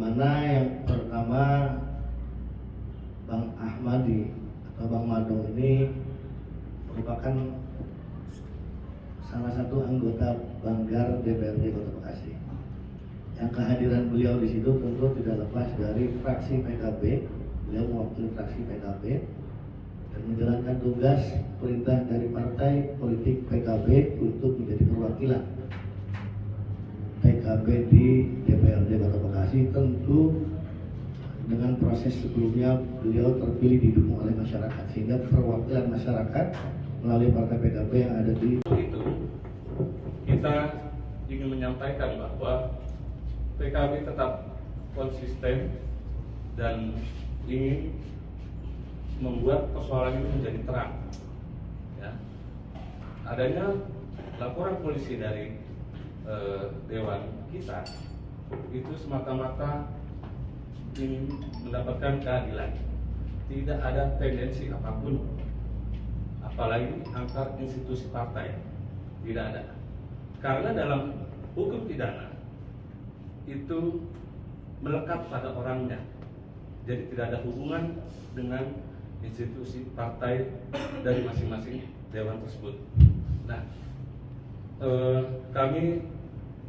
Mana yang pertama, Bang Ahmadi atau Bang Madong ini merupakan salah satu anggota Banggar DPRD Kota Bekasi. Yang kehadiran beliau di situ tentu tidak lepas dari fraksi PKB. Beliau mewakili fraksi PKB dan menjalankan tugas perintah dari partai politik PKB untuk menjadi perwakilan PKB di DPRD Kota Bekasi. Tentu dengan proses sebelumnya beliau terpilih didukung oleh masyarakat, sehingga perwakilan masyarakat melalui partai PKB yang ada di itu, kita ingin menyampaikan bahwa PKB tetap konsisten dan ingin membuat persoalan ini menjadi terang. Ya. Adanya laporan polisi dari dewan kita itu semata-mata ingin mendapatkan keadilan. Tidak ada tendensi apapun, apalagi antar institusi partai, tidak ada. Karena dalam hukum pidana itu melekat pada orangnya, jadi tidak ada hubungan dengan institusi partai dari masing-masing dewan tersebut. Nah, kami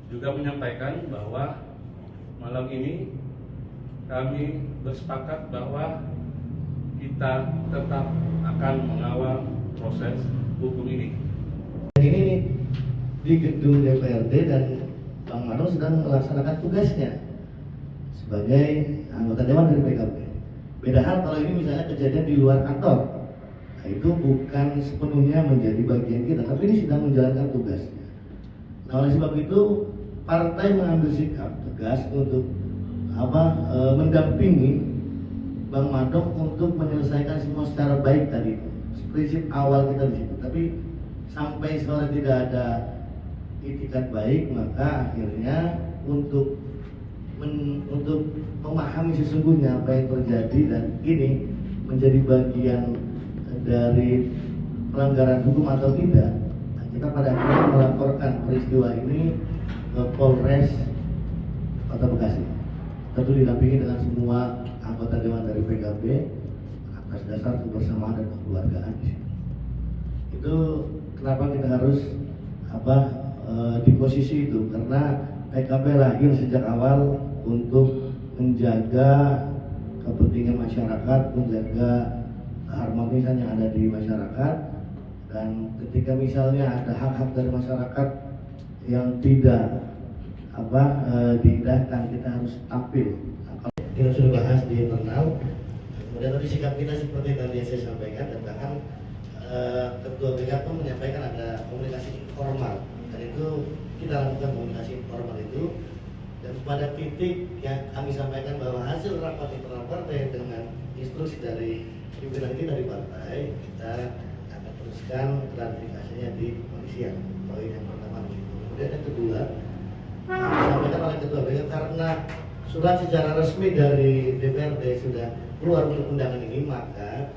juga menyampaikan bahwa malam ini kami bersepakat bahwa kita tetap akan mengawal proses hukum ini. Ini di gedung DPRD dan Bang Mano sedang melaksanakan tugasnya sebagai anggota dewan dari PKB. Beda hal kalau ini misalnya kejadian di luar kantor, nah, itu bukan sepenuhnya menjadi bagian kita, tapi ini sedang menjalankan tugasnya. Nah, oleh sebab itu partai mengambil sikap tegas untuk mendampingi Bang Madong untuk menyelesaikan semua secara baik tadi. Prinsip awal kita di situ. Tapi sampai sore tidak ada itikat baik, maka akhirnya untuk memahami sesungguhnya apa yang terjadi dan ini menjadi bagian dari pelanggaran hukum atau tidak, nah, kita pada akhirnya melaporkan peristiwa ini ke Polres Kota Bekasi. Tentu didampingi dengan semua anggota dewan dari PKB atas dasar kebersamaan dan kekeluargaan di situ. Itu kenapa kita harus di posisi itu, karena PKB lahir sejak awal untuk menjaga kepentingan masyarakat, menjaga keharmonisan yang ada di masyarakat. Dan ketika misalnya ada hak-hak dari masyarakat yang tidak diindahkan, kita harus tampil. Kita sudah bahas di internal. Kemudian tadi sikap kita seperti tadi yang saya sampaikan, dan bahkan Ketua BK pun menyampaikan ada komunikasi informal, dan itu kita lakukan komunikasi informal itu, dan pada titik yang kami sampaikan bahwa hasil rapat internal partai dengan instruksi dari pimpinan kita di partai, kita akan teruskan klarifikasinya di kepolisian. Poin yang pertama itu. Kemudian yang kedua, disampaikan oleh Ketua BK, karena surat secara resmi dari DPRD sudah keluar untuk undangan ini, maka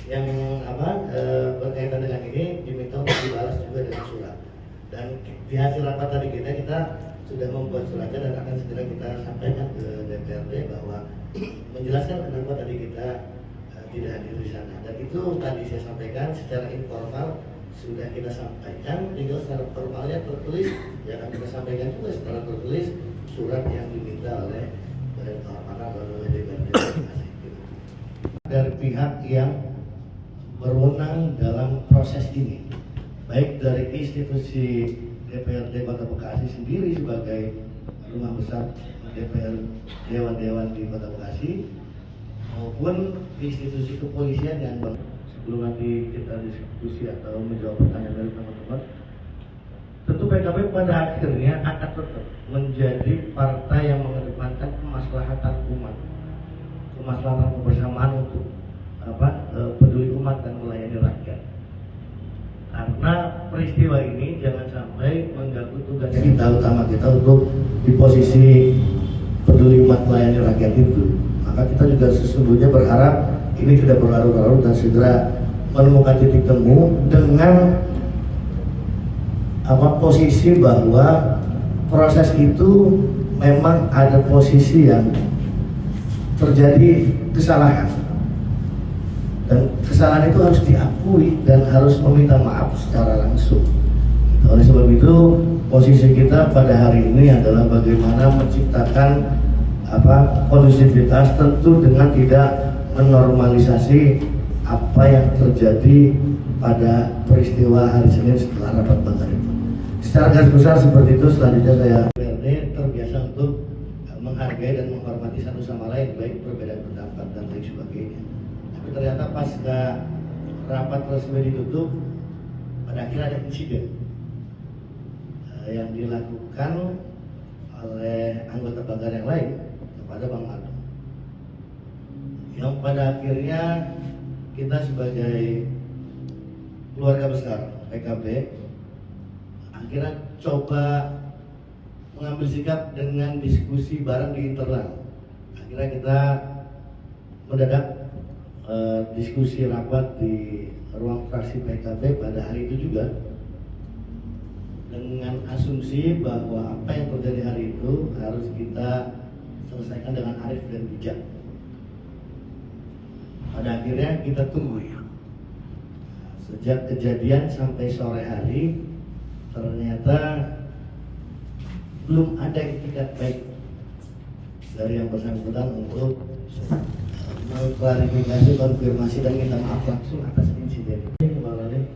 yang berkaitan dengan ini diminta untuk dibalas juga dengan surat. Dan di hasil rapat tadi kita sudah membuat suratnya dan akan segera kita sampaikan ke DPRD bahwa menjelaskan kenapa tadi kita tidak hadir di sana. Dan itu tadi saya sampaikan secara informal sudah kita sampaikan, tinggal secara formalnya tertulis ya akan kita sampaikan juga secara tertulis surat yang diminta oleh Badan Kehormatan oleh DPRD dari pihak yang berwenang dalam proses ini, baik dari institusi DPRD Kota Bekasi sendiri sebagai rumah besar DPR dewan-dewan di Kota Bekasi, maupun institusi kepolisian yang sebelum nanti kita diskusi atau menjawab pertanyaan dari teman-teman. Tentu PKB pada akhirnya akan tetap menjadi partai yang mengedepankan kemaslahatan umat, kemaslahatan kebersamaan untuk peduli umat dan melayani rakyat. Karena peristiwa ini jangan sampai mengganggu tugas kita utama kita untuk di posisi peduli umat melayani rakyat itu. Maka kita juga sesungguhnya berharap ini tidak berlarut-larut dan segera menemukan titik temu dengan posisi bahwa proses itu memang ada posisi yang terjadi kesalahan, dan kesalahan itu harus diakui dan harus meminta maaf secara langsung. Oleh sebab itu, posisi kita pada hari ini adalah bagaimana menciptakan kondusivitas, tentu dengan tidak menormalisasi apa yang terjadi pada peristiwa hari Senin setelah rapat banggar itu. Secara garis besar seperti itu. Selanjutnya saya DPRD terbiasa untuk menghargai dan menghormati satu sama lain, baik perbedaan pendapat dan lain sebagainya. Tapi ternyata pasca rapat resmi ditutup, pada akhirnya ada insiden yang dilakukan oleh anggota banggar yang lain kepada Bang Mado, yang pada akhirnya kita sebagai keluarga besar PKB akhirnya coba mengambil sikap dengan diskusi bareng di internal. Akhirnya kita mendadak diskusi rapat di ruang fraksi PKB pada hari itu juga, dengan asumsi bahwa apa yang terjadi hari itu harus kita selesaikan dengan arif dan bijak. Pada akhirnya kita tunggu ya. Sejak kejadian sampai sore hari, ternyata belum ada itikat baik dari yang bersangkutan untuk mengklarifikasi, konfirmasi dan minta maaf langsung atas insiden ini.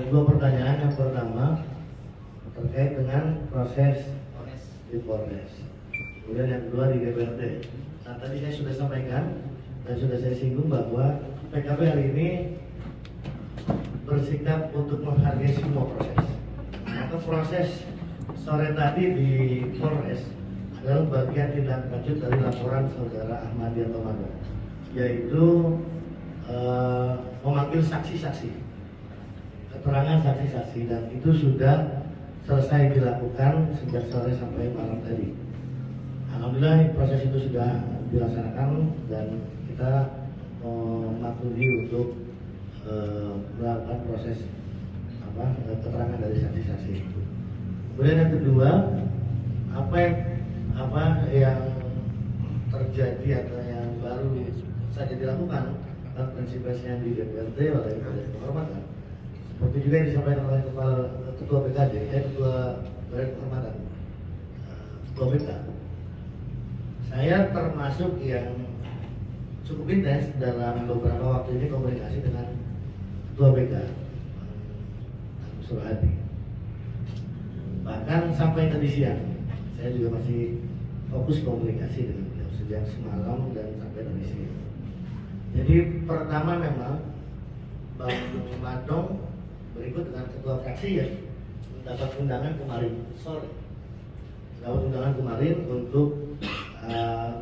Dua pertanyaan. Yang pertama terkait dengan proses di Polres, kemudian yang kedua di DPRD. Nah, tadi saya sudah sampaikan dan sudah saya singgung bahwa PKB hari ini bersikap untuk menghargai semua proses. Maka proses sore tadi di Polres adalah bagian tindak lanjut dari laporan saudara Ahmad Yatomago, yaitu memanggil saksi-saksi, keterangan saksi-saksi, dan itu sudah selesai dilakukan sejak sore sampai malam tadi. Alhamdulillah proses itu sudah dilaksanakan dan kita memaklumi untuk melakukan proses keterangan dari saksi-saksi itu. Kemudian yang kedua, apa yang terjadi atau yang baru saja dilakukan konferensi di DPRD oleh Badan Kehormatan, seperti juga yang disampaikan oleh Ketua BKD, Ketua Badan Kehormatan, Ketua BK. Saya termasuk yang cukup intens dalam beberapa waktu ini komunikasi dengan Ketua BK, Surhadi. Bahkan sampai tadi siang, saya juga masih fokus komunikasi dengan beliau sejak semalam dan sampai tadi siang. Jadi pertama memang Bang Madong berikut dengan ketua fraksi ya mendapat undangan kemarin sore, untuk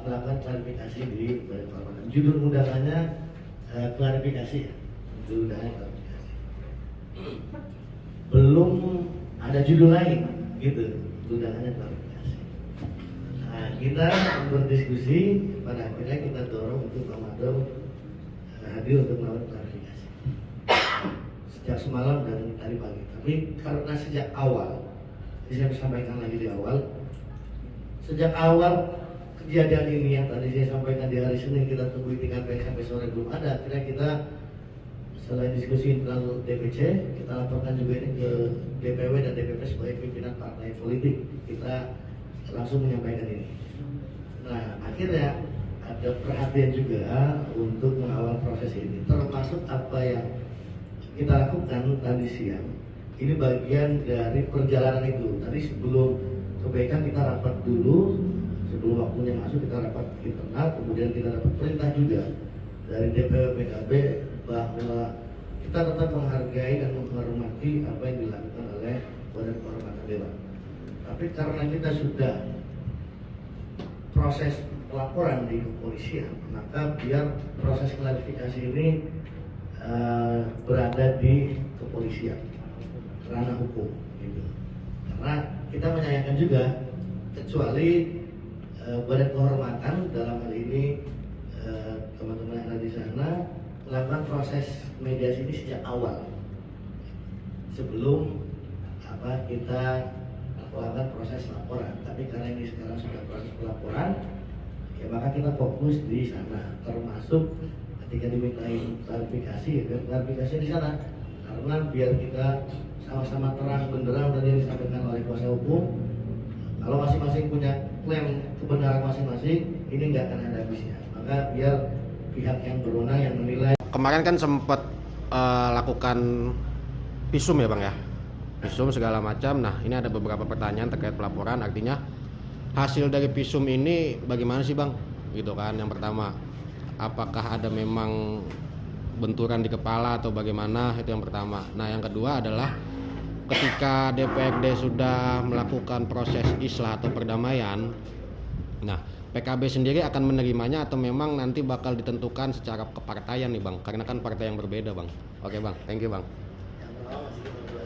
melakukan klarifikasi di Badan Kehormatan. Judul undangannya klarifikasi ya, judul undangan klarifikasi. Belum ada judul lain gitu, undangannya klarifikasi. Nah, kita berdiskusi, pada akhirnya kita dorong untuk Bang Madong hadir untuk melakukan klarifikasi sejak semalam dan tadi pagi. Tapi karena sejak awal, saya sampaikan lagi di awal, sejak awal kejadian ini yang tadi saya sampaikan di hari Senin kita tunggu tingkat baik sampai sore belum ada. Akhirnya kita selain diskusi internal DPC, kita laporkan juga ini ke DPW dan DPP sebagai pimpinan partai politik. Kita langsung menyampaikan ini. Nah, akhirnya ada perhatian juga untuk mengawal proses ini, termasuk apa yang kita lakukan tadi siang. Ini bagian dari perjalanan itu. Tadi sebelum kebaikan kita rapat dulu, sebelum waktunya masuk kita rapat internal, kemudian kita dapat perintah juga dari DPW PKB bahwa kita tetap menghargai dan menghormati apa yang dilakukan oleh Badan Kehormatan Dewan. Tapi karena kita sudah proses pelaporan di kepolisian, maka biar proses klarifikasi ini berada di kepolisian, ranah hukum gitu. Karena kita menyayangkan juga, kecuali Badan Kehormatan dalam hal ini teman-teman yang ada di sana melakukan proses mediasi ini sejak awal sebelum kita melakukan proses laporan. Tapi karena ini sekarang sudah proses pelaporan, ya maka kita fokus di sana, termasuk ketika dimintai klarifikasi, ya klarifikasi di sana, karena biar kita sama-sama terang benderang tadi yang disampaikan oleh kuasa hukum. Kalau masing-masing punya klaim kebenaran masing-masing, ini nggak akan ada habisnya. Maka biar pihak yang berwenang yang menilai. Kemarin kan sempat lakukan visum ya Bang ya, visum segala macam. Nah ini ada beberapa pertanyaan terkait pelaporan. Artinya hasil dari visum ini bagaimana sih Bang? Gitu kan, yang pertama, apakah ada memang benturan di kepala atau bagaimana? Itu yang pertama. Nah yang kedua adalah ketika DPRD sudah melakukan proses islah atau perdamaian, nah PKB sendiri akan menerimanya atau memang nanti bakal ditentukan secara kepartaian nih Bang? Karena kan partai yang berbeda Bang. Oke Bang, thank you Bang.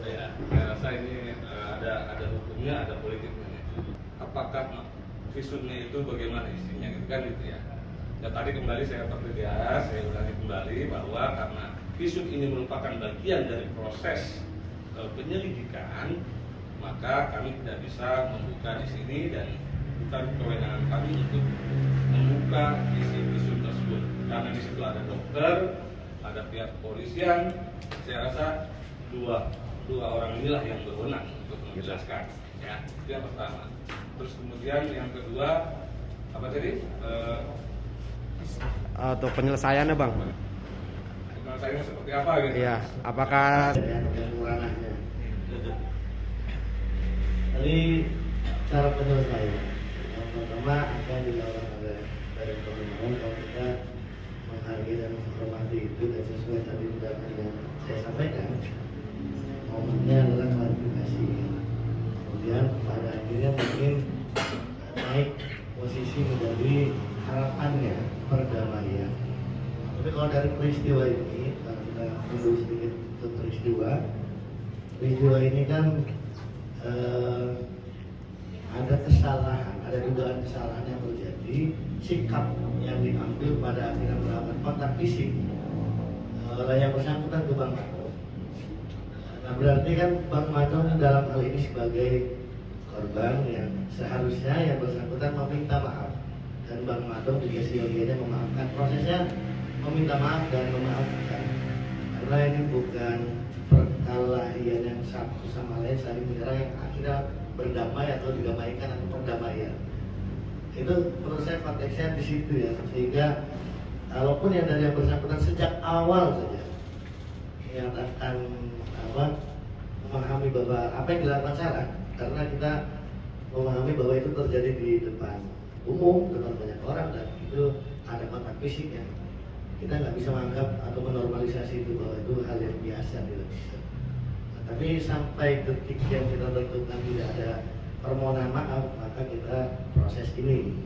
Ya, saya rasa ini ada hukumnya, ada politiknya. Apakah visumnya itu bagaimana isinya gitu kan gitu ya. Ya tadi kembali saya pertegas, saya ulangi kembali bahwa karena visum ini merupakan bagian dari proses penyelidikan, maka kami tidak bisa membuka di sini dan bukan kewenangan kami untuk membuka isi visum tersebut. Karena di situ ada dokter, ada pihak kepolisian. Saya rasa dua orang inilah yang berwenang untuk menjelaskan. Ya, itu yang pertama. Terus kemudian yang kedua apa tadi? Untuk penyelesaiannya Bang. Penyelesaiannya seperti apa gitu? Iya, apakah Jadi cara penyelesaian yang pertama akan dilakukan oleh dari pemohon. Kalau kita menghargai dan menghormati itu dan sesuai tadi undangan yang saya sampaikan, momennya adalah klarifikasi. Kemudian pada akhirnya mungkin naik posisi menjadi harapannya perdamaian. Tapi kalau dari peristiwa ini, kalau kita mundur sedikit ke peristiwa ini kan ada kesalahan, ada dugaan kesalahan yang terjadi, sikap yang diambil pada akhirnya melakukan kontak fisik oleh yang bersangkutan ke Bang Madong. Nah berarti kan Bang Madong dalam hal ini sebagai korban yang seharusnya yang bersangkutan meminta maaf, dan Bang Madong juga seyogianya memaafkan. Prosesnya meminta maaf dan memaafkan, karena ini bukan perkelahian yang satu sama lain saling menyerang yang akhirnya berdamai atau didamaikan atau perdamaian. Itu menurut saya konteksnya di situ ya, sehingga kalaupun yang dari yang bersangkutan sejak awal saja menyatakan memahami bahwa apa yang dilakukan salah, karena kita memahami bahwa itu terjadi di depan umum, depan banyak orang, dan itu ada kontak fisik ya. Kita nggak bisa menganggap atau menormalisasi itu bahwa itu hal yang biasa dilakukan. Nah, tapi sampai detik yang kita tentukan tidak ada permohonan maaf, maka kita proses ini.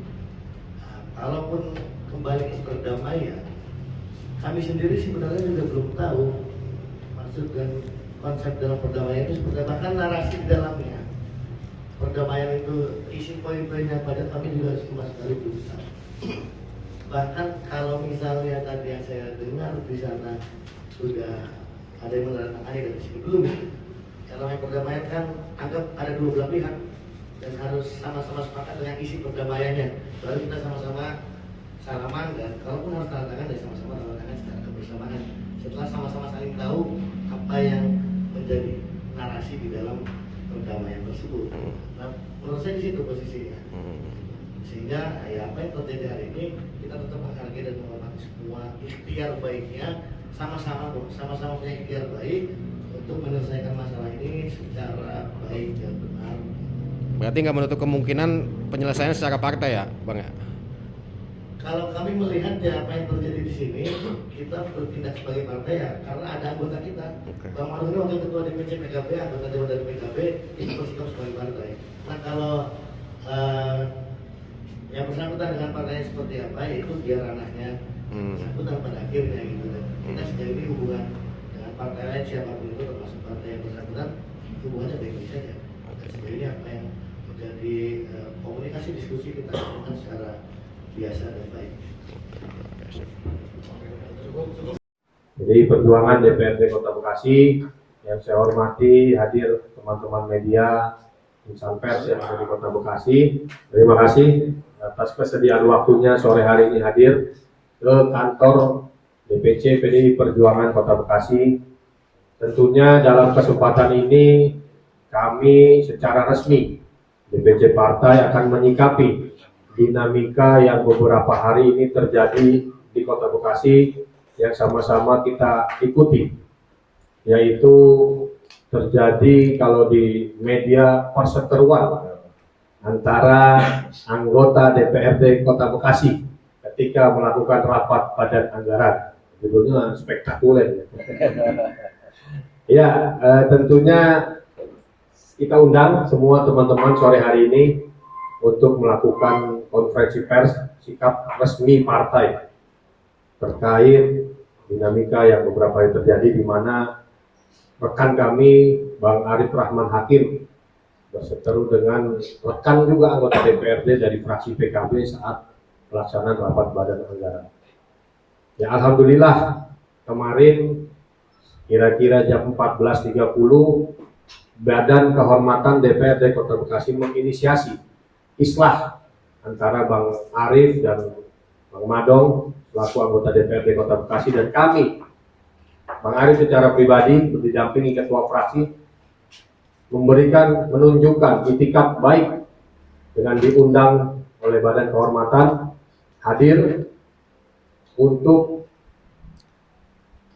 Nah, kalaupun kembali ke perdamaian, kami sendiri sebenarnya juga belum tahu maksud dan konsep dalam perdamaian itu seperti apa, bahkan narasi di dalamnya. Perdamaian itu isi poin-poinnya pada kami juga sama sekali belum tahu. Bahkan kalau misalnya tadi yang saya dengar di sana sudah ada yang menandatangani dari sini belum. Yang namanya perdamaian kan anggap ada dua belah pihak dan harus sama-sama sepakat dengan isi perdamaiannya. Baru kita sama-sama salaman, dan kalaupun harus tanda tangan, ya sama-sama tanda tangan secara kebersamaan. Setelah sama-sama saling tahu apa yang menjadi narasi di dalam perdamaian tersebut. Nah, menurut saya di situ posisinya. Sehingga ya apa yang terjadi hari ini kita tetap menghargai dan menghormati semua ikhtiar baiknya, sama-sama punya ikhtiar baik untuk menyelesaikan masalah ini secara baik dan benar. Berarti nggak menutup kemungkinan penyelesaiannya secara partai ya Bang ya? Kalau kami melihat ya apa yang terjadi di sini, kita bertindak sebagai partai ya karena ada anggota kita. Bang Madong ini wakil ketua DPC PKB, anggota dewan dari PKB, itu bersikap sebagai partai. Nah kalau yang bersangkutan dengan partainya seperti apa, itu biar ranahnya bersangkutan pada akhirnya gitu. Dan kita sejauh ini hubungan dengan partai lain siapapun itu, termasuk partai yang bersangkutan, hubungannya baik-baik saja. Dan sejauh ini apa yang menjadi komunikasi diskusi kita lakukan secara biasa dan baik. Jadi perjuangan DPRD Kota Bekasi yang saya hormati, hadir teman-teman media, insan pers yang ada di Kota Bekasi. Terima kasih atas kesediaan waktunya sore hari ini hadir ke kantor DPC PDI Perjuangan Kota Bekasi. Tentunya dalam kesempatan ini kami secara resmi DPC Partai akan menyikapi dinamika yang beberapa hari ini terjadi di Kota Bekasi yang sama-sama kita ikuti, yaitu terjadi kalau di media perseteruan antara anggota DPRD Kota Bekasi ketika melakukan rapat badan anggaran. Judulnya spektakuler. Ya, tentunya kita undang semua teman-teman sore hari ini untuk melakukan konferensi pers sikap resmi partai terkait dinamika yang beberapa hari terjadi, di mana rekan kami Bang Arif Rahman Hakim berseteru dengan rekan juga anggota DPRD dari fraksi PKB saat pelaksanaan rapat badan anggaran. Ya, alhamdulillah kemarin kira-kira jam 14.30 Badan Kehormatan DPRD Kota Bekasi menginisiasi islah antara Bang Arif dan Bang Madong selaku anggota DPRD Kota Bekasi dan kami. Bang Arif secara pribadi didampingi ketua fraksi menunjukkan itikat baik dengan diundang oleh Badan Kehormatan hadir untuk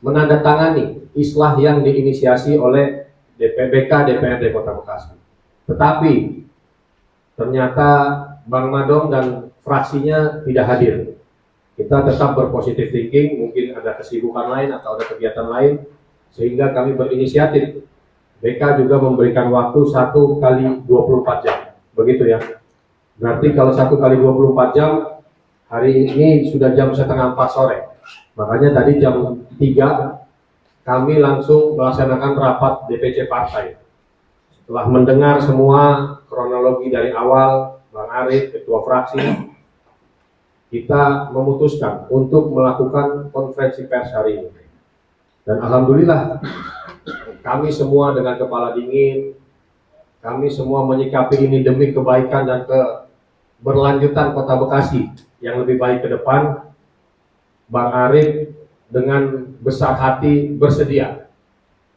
menandatangani islah yang diinisiasi oleh DPBK DPRD Kota Bekasi. Tetapi ternyata Bang Madong dan fraksinya tidak hadir. Kita tetap berpositif thinking, mungkin ada kesibukan lain atau ada kegiatan lain, sehingga kami berinisiatif. BK juga memberikan waktu 1 kali 24 jam, begitu ya. Berarti kalau 1 kali 24 jam, hari ini sudah jam setengah 4 sore. Makanya tadi jam 3 kami langsung melaksanakan rapat DPC Partai. Setelah mendengar semua kronologi dari awal, Bang Arif, ketua fraksi, kita memutuskan untuk melakukan konferensi pers hari ini. Dan alhamdulillah kami semua dengan kepala dingin, kami semua menyikapi ini demi kebaikan dan keberlanjutan Kota Bekasi yang lebih baik ke depan. Bang Arif dengan besar hati bersedia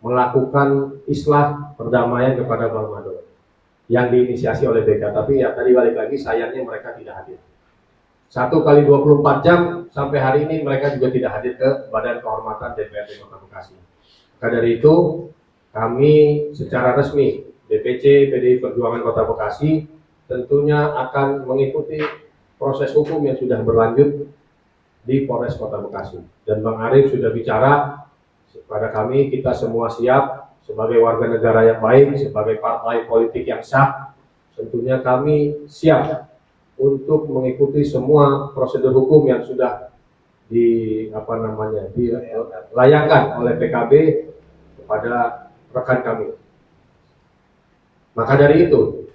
melakukan islah perdamaian kepada Bang Madong yang diinisiasi oleh BK. Tapi ya tadi balik lagi, sayangnya mereka tidak hadir. 1 kali 24 jam sampai hari ini mereka juga tidak hadir ke Badan Kehormatan DPRD Kota Bekasi. Maka dari itu kami secara resmi DPC PDI Perjuangan Kota Bekasi tentunya akan mengikuti proses hukum yang sudah berlanjut di Polres Kota Bekasi. Dan Bang Arif sudah bicara kepada kami, kita semua siap sebagai warga negara yang baik, sebagai partai politik yang sah. Tentunya kami siap untuk mengikuti semua prosedur hukum yang sudah dilayangkan oleh PKB kepada rekan kami. Maka dari itu,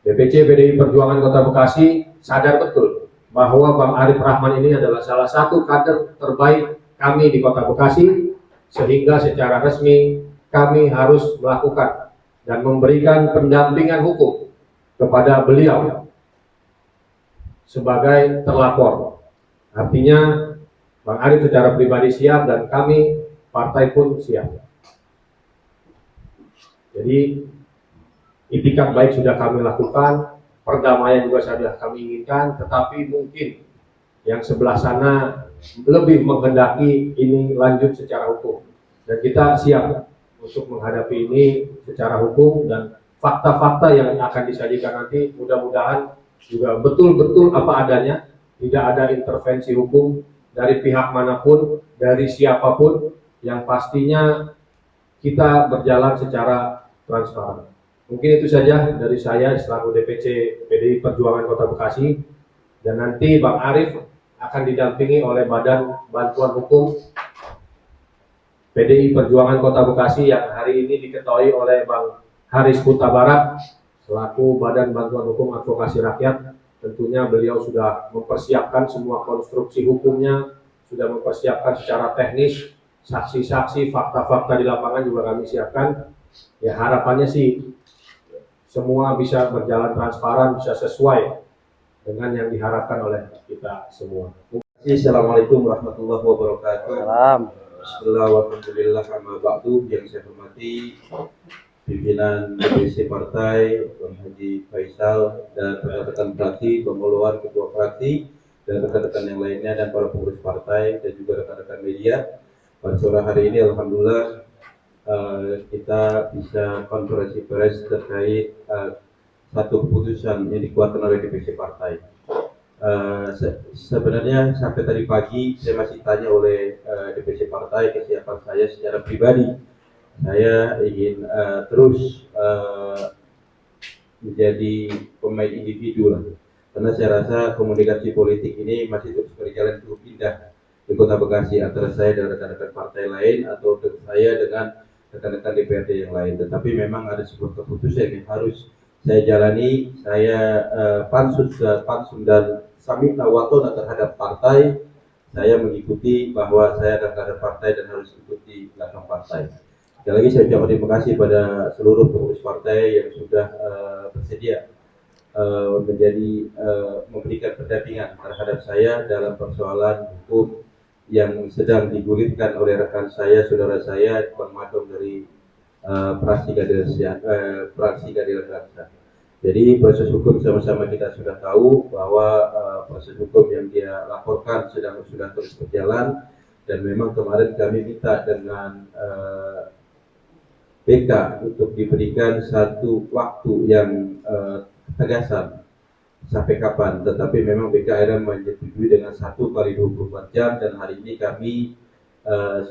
DPC PDI Perjuangan Kota Bekasi sadar betul bahwa Bang Arif Rahman ini adalah salah satu kader terbaik kami di Kota Bekasi, sehingga secara resmi kami harus melakukan dan memberikan pendampingan hukum kepada beliau sebagai terlapor. Artinya Bang Arif secara pribadi siap dan kami partai pun siap. Jadi itikat baik sudah kami lakukan, perdamaian juga sudah kami inginkan, tetapi mungkin yang sebelah sana lebih menghendaki ini lanjut secara hukum. Dan kita siap untuk menghadapi ini secara hukum, dan fakta-fakta yang akan disajikan nanti mudah-mudahan juga betul-betul apa adanya, tidak ada intervensi hukum dari pihak manapun, dari siapapun, yang pastinya kita berjalan secara transparan. Mungkin itu saja dari saya selaku DPC PDI Perjuangan Kota Bekasi, dan nanti Bang Arif akan didampingi oleh Badan Bantuan Hukum PDI Perjuangan Kota Bekasi yang hari ini diketuai oleh Bang Haris Huta Barat selaku Badan Bantuan Hukum Advokasi Rakyat. Tentunya beliau sudah mempersiapkan semua konstruksi hukumnya, sudah mempersiapkan secara teknis, saksi-saksi, fakta-fakta di lapangan juga kami siapkan. Ya harapannya sih semua bisa berjalan transparan, bisa sesuai dengan yang diharapkan oleh kita semua. Assalamualaikum warahmatullahi wabarakatuh. Salam. Bismillahirrahmanirrahim. Amma ba'du, yang saya hormati pimpinan DPC Partai, Bang Haji Faisal, dan rekan-rekan fraksi, Bang Uluan, Ketua Fraksi, dan rekan-rekan yang lainnya, dan para pengurus partai, dan juga rekan-rekan media. Pada sore hari ini, alhamdulillah, kita bisa konferensi pers terkait satu keputusan yang dikeluarkan oleh DPC Partai. Sebenarnya sampai tadi pagi saya masih tanya oleh DPC Partai kesiapan saya secara pribadi. Saya ingin terus menjadi pemain individu lah, karena saya rasa komunikasi politik ini masih terus berjalan cukup indah di Kota Bekasi antara saya dan rekan-rekan partai lain atau saya dengan rekan-rekan DPRD yang lain. Tetapi memang ada sebuah keputusan yang harus saya jalani. Saya pansum dan samita watona terhadap partai. Saya mengikuti bahwa saya adalah kader partai dan harus ikuti belakang partai. Sekali lagi saya ucapkan terima kasih pada seluruh pengurus partai yang sudah bersedia memberikan pendampingan terhadap saya dalam persoalan hukum yang sedang digulirkan oleh rekan saya, saudara saya, Bang Madong dari Praksi Keadilan Bangsa. Jadi proses hukum sama-sama kita sudah tahu bahwa proses hukum yang dia laporkan sudah terus berjalan, dan memang kemarin kami minta dengan BK untuk diberikan satu waktu yang tegasan sampai kapan, tetapi memang BK akhirnya menyetujui dengan 1 kali 24 jam, dan hari ini kami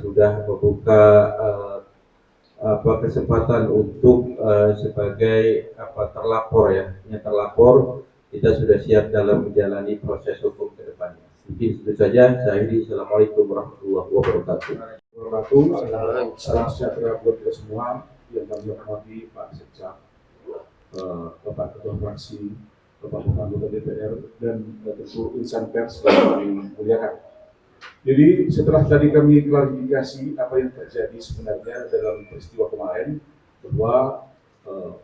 sudah membuka kesempatan untuk sebagai terlapor ya, yang terlapor kita sudah siap dalam menjalani proses hukum ke depannya. Mungkin itu saja. Saya ini Assalamualaikum warahmatullahi wabarakatuh. Salam sejahtera buat kita semua yang kami hormati Pak Sekja, Bapak Ketua Fraksi, Bapak anggota DPR, dan tentu insan pers yang kami muliakan. Jadi setelah tadi kami klarifikasi apa yang terjadi sebenarnya dalam peristiwa kemarin, bahwa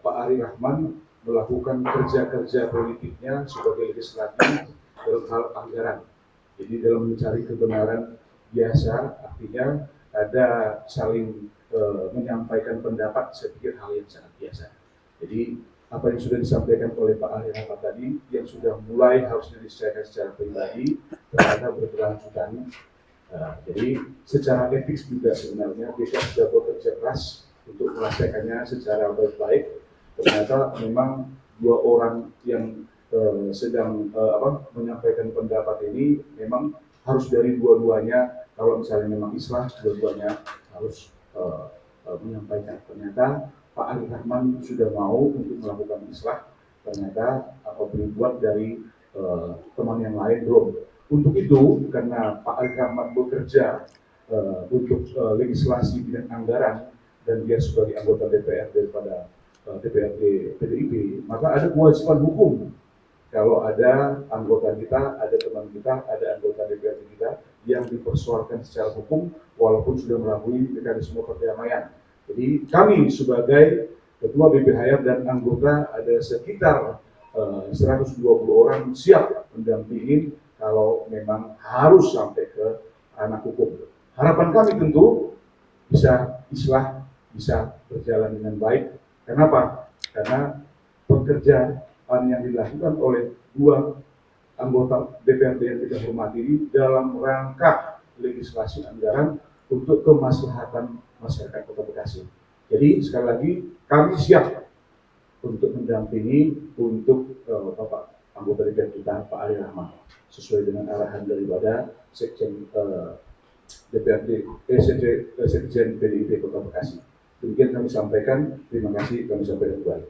Pak Ari Rahman melakukan kerja-kerja politiknya sebagai legislatif dalam hal anggaran. Jadi dalam mencari kebenaran biasa, artinya ada saling menyampaikan pendapat, saya pikir hal yang sangat biasa. Jadi apa yang sudah disampaikan oleh Pak Ari Rahman tadi, yang sudah mulai harusnya diselesaikan secara pribadi, ternyata berkelanjutan. Jadi secara etik juga sebenarnya BK sudah bekerja keras untuk menyelesaikannya secara baik-baik. Ternyata memang dua orang yang sedang menyampaikan pendapat ini memang harus dari dua-duanya. Kalau misalnya memang islah, dua-duanya harus menyampaikan. Ternyata Pak Ali Rahman sudah mau untuk melakukan islah, ternyata apa dibuat dari teman yang lain belum. Untuk itu, karena Pak Ali Rahman bekerja untuk legislasi bidang anggaran dan dia sebagai anggota DPR daripada DPRD PDIP, maka ada kewajiban hukum. Kalau ada anggota kita, ada teman kita, ada anggota DPRD kita yang dipersoalkan secara hukum walaupun sudah melalui mekanisme perdamaian. Jadi kami sebagai Ketua BPHR dan anggota ada sekitar 120 orang siap mendampingi kalau memang harus sampai ke ranah hukum. Harapan kami tentu bisa islah, bisa berjalan dengan baik. Kenapa? Karena pekerjaan yang dilakukan oleh dua anggota DPRD yang kita hormati ini dalam rangka legislasi anggaran untuk kemaslahatan masyarakat Kota Bekasi. Jadi sekali lagi kami siap untuk mendampingi untuk Bapak anggota DPR kita Pak Ari Rahman sesuai dengan arahan daripada Sekjen Sekjen PDIP Kota Bekasi. Demikian kami sampaikan. Terima kasih. Kami sampaikan kembali.